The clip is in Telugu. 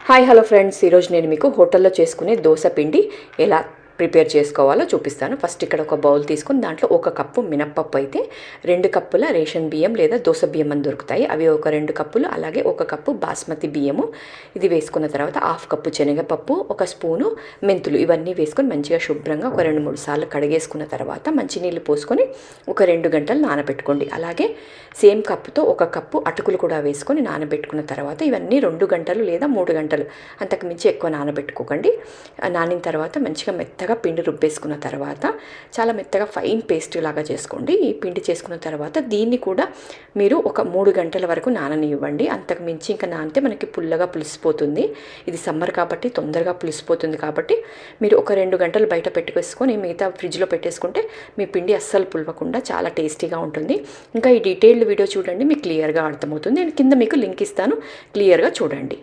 హాయ్ హలో ఫ్రెండ్స్, ఈరోజు నేను మీకు హోటల్లో చేసుకునే దోశ పిండి ఎలా ప్రిపేర్ చేసుకోవాలో చూపిస్తాను. ఫస్ట్ ఇక్కడ ఒక బౌల్ తీసుకొని దాంట్లో 1 కప్పు మినప్పప్పు అయితే 2 కప్పుల రేషన్ బియ్యం లేదా దోశ బియ్యం అని దొరుకుతాయి, అవి ఒక 2 కప్పులు. అలాగే 1 కప్పు బాస్మతి బియ్యము ఇది వేసుకున్న తర్వాత 1/2 కప్పు శనగపప్పు, 1 స్పూను మెంతులు ఇవన్నీ వేసుకొని మంచిగా శుభ్రంగా ఒక 2-3 సార్లు కడిగేసుకున్న తర్వాత మంచినీళ్ళు పోసుకొని ఒక 2 గంటలు నానబెట్టుకోండి. అలాగే సేమ్ కప్పుతో 1 కప్పు అటుకులు కూడా వేసుకొని నానబెట్టుకున్న తర్వాత ఇవన్నీ 2 గంటలు లేదా 3 గంటలు, అంతకు మించి ఎక్కువ నానబెట్టుకోకండి. నానిన తర్వాత మంచిగా మెత్తగా పిండి రుబ్బేసుకున్న తర్వాత చాలా మెత్తగా ఫైన్ పేస్ట్ లాగా చేసుకోండి. ఈ పిండి చేసుకున్న తర్వాత దీన్ని కూడా మీరు ఒక 3 గంటల వరకు నాననివ్వండి. అంతకు మించి ఇంకా నానితే మనకి పుల్లగా పులిసిపోతుంది. ఇది సమ్మర్ కాబట్టి తొందరగా పులిసిపోతుంది కాబట్టి మీరు ఒక 2 గంటలు బయట పెట్టుకేసుకొని మిగతా ఫ్రిడ్జ్లో పెట్టేసుకుంటే మీ పిండి అస్సలు పులవకుండా చాలా టేస్టీగా ఉంటుంది. ఇంకా ఈ డీటెయిల్డ్ వీడియో చూడండి, మీకు క్లియర్గా అర్థమవుతుంది. నేను కింద మీకు లింక్ ఇస్తాను, క్లియర్గా చూడండి.